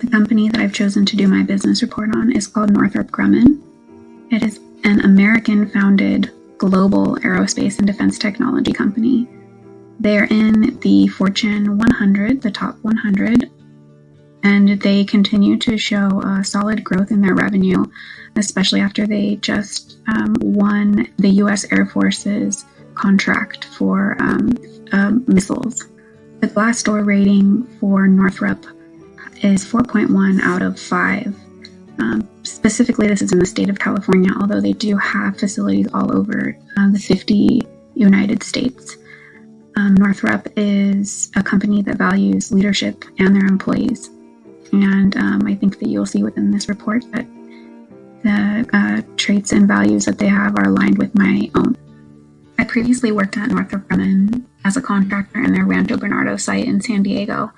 The company that I've chosen to do my business report on is called Northrop Grumman. It is an American-founded global aerospace and defense technology company. They're in the Fortune 100, the top 100, and they continue to show solid growth in their revenue, especially after they just won the U.S. Air Force's contract for missiles. The Glassdoor rating for Northrop is 4.1 out of 5. Specifically, this is in the state of California, although they do have facilities all over the 50 United States. Northrop is a company that values leadership and their employees. And I think that you'll see within this report that the traits and values that they have are aligned with my own. I previously worked at Northrop Grumman as a contractor in their Rancho Bernardo site in San Diego.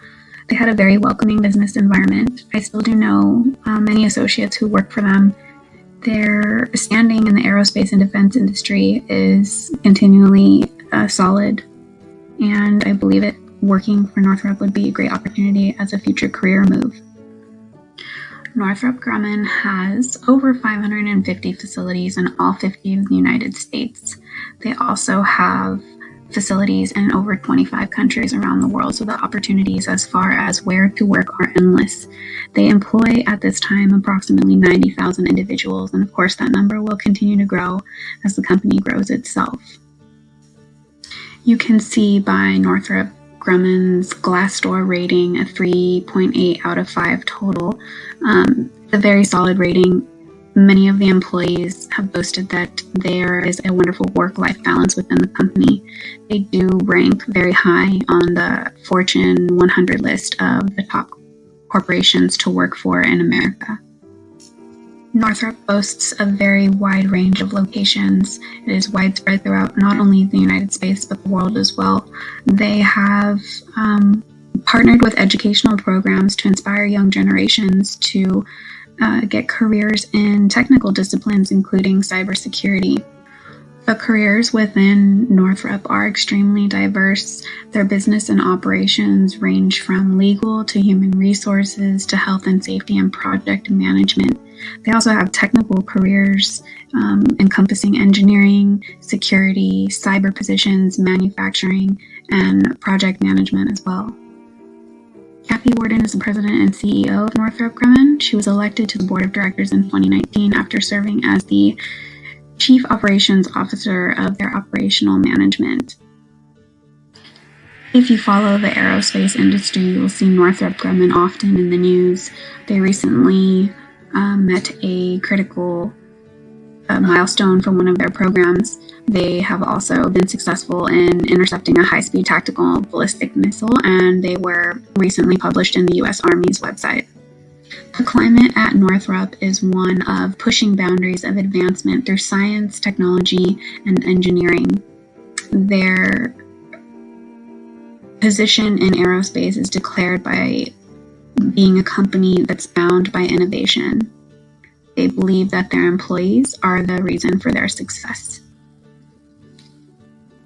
They had a very welcoming business environment. I still do know many associates who work for them. Their standing in the aerospace and defense industry is continually solid, and I believe it working for Northrop would be a great opportunity as a future career move. Northrop Grumman has over 550 facilities in all 50 of the United States. They also have facilities in over 25 countries around the world, so the opportunities as far as where to work are endless. They employ at this time approximately 90,000 individuals, and of course that number will continue to grow as the company grows itself. You can see by Northrop Grumman's Glassdoor rating a 3.8 out of 5 total. A very solid rating. Many of the employees have boasted that there is a wonderful work-life balance within the company. They do rank very high on the Fortune 100 list of the top corporations to work for in America. Northrop boasts a very wide range of locations. It is widespread throughout not only the United States, but the world as well. They have partnered with educational programs to inspire young generations to get careers in technical disciplines, including cybersecurity. The careers within Northrop are extremely diverse. Their business and operations range from legal to human resources to health and safety and project management. They also have technical careers encompassing engineering, security, cyber positions, manufacturing, and project management as well. Kathy Warden is the president and CEO of Northrop Grumman. She was elected to the board of directors in 2019 after serving as the chief operations officer of their operational management. If you follow the aerospace industry, you will see Northrop Grumman often in the news. They recently met a critical milestone for one of their programs. They have also been successful in intercepting a high-speed tactical ballistic missile, and they were recently published in the U.S. Army's website. The climate at Northrop is one of pushing boundaries of advancement through science, technology, and engineering. Their position in aerospace is declared by being a company that's bound by innovation. They believe that their employees are the reason for their success.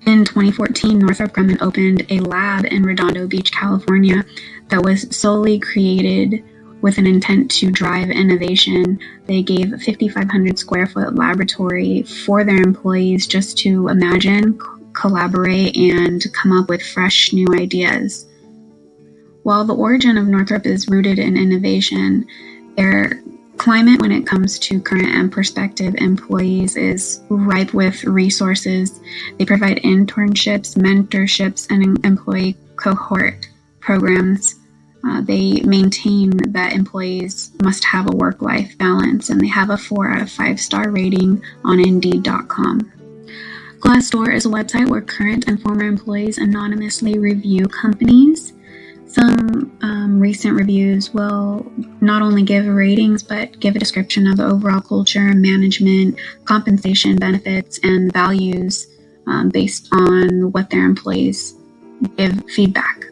In 2014, Northrop Grumman opened a lab in Redondo Beach, California, that was solely created with an intent to drive innovation. They gave a 5,500 square foot laboratory for their employees just to imagine, collaborate, and come up with fresh new ideas. While the origin of Northrop is rooted in innovation, their climate when it comes to current and prospective employees is ripe with resources. They provide internships, mentorships, and employee cohort programs. They maintain that employees must have a work-life balance, and they have a 4 out of 5 star rating on Indeed.com. Glassdoor is a website where current and former employees anonymously review companies. Some recent reviews will not only give ratings, but give a description of the overall culture, management, compensation, benefits, and values based on what their employees give feedback.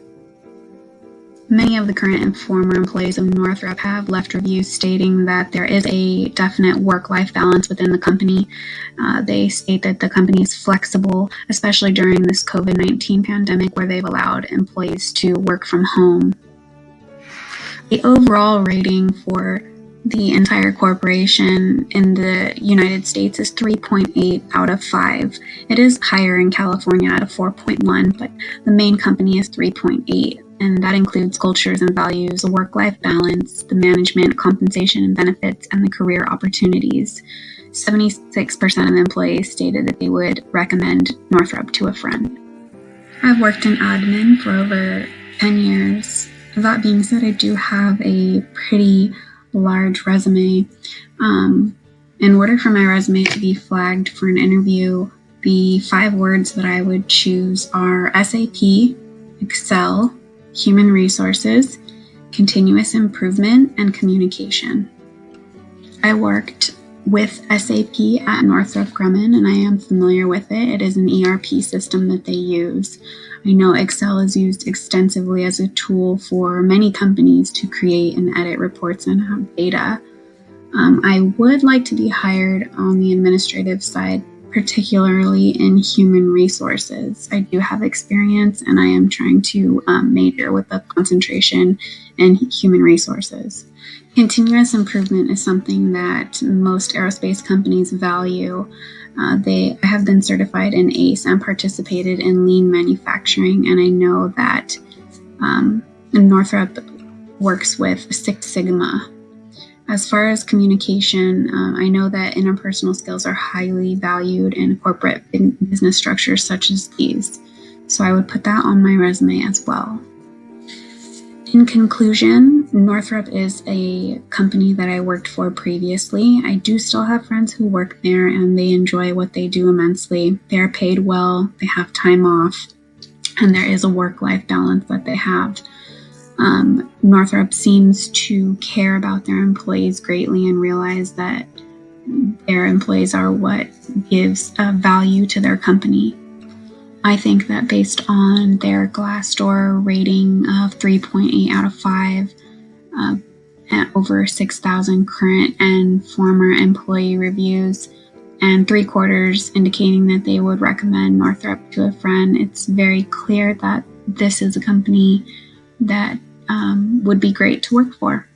Many of the current and former employees of Northrop have left reviews stating that there is a definite work-life balance within the company. They state that the company is flexible, especially during this COVID-19 pandemic where they've allowed employees to work from home. The overall rating for the entire corporation in the United States is 3.8 out of 5. It is higher in California at a 4.1, but the main company is 3.8, and that includes cultures and values, a work-life balance, the management, compensation and benefits, and the career opportunities. 76% of employees stated that they would recommend Northrop to a friend. I've worked in admin for over 10 years. That being said, I do have a pretty large resume. In order for my resume to be flagged for an interview, the 5 words that I would choose are SAP, Excel, human resources, continuous improvement, and communication. I worked with SAP at Northrop Grumman, and I am familiar with it. It is an ERP system that they use. I know Excel is used extensively as a tool for many companies to create and edit reports and have data. I would like to be hired on the administrative side, particularly in human resources. I do have experience, and I am trying to major with a concentration in human resources. Continuous improvement is something that most aerospace companies value. I have been certified in ACE and participated in lean manufacturing, and I know that Northrop works with Six Sigma. As far as communication, I know that interpersonal skills are highly valued in corporate business structures such as these, so I would put that on my resume as well. In conclusion, Northrop is a company that I worked for previously. I do still have friends who work there, and they enjoy what they do immensely. They are paid well, they have time off, and there is a work-life balance that they have. Northrop seems to care about their employees greatly and realize that their employees are what gives value to their company. I think that based on their Glassdoor rating of 3.8 out of 5, at over 6,000 current and former employee reviews, and 3/4 indicating that they would recommend Northrop to a friend, it's very clear that this is a company that would be great to work for.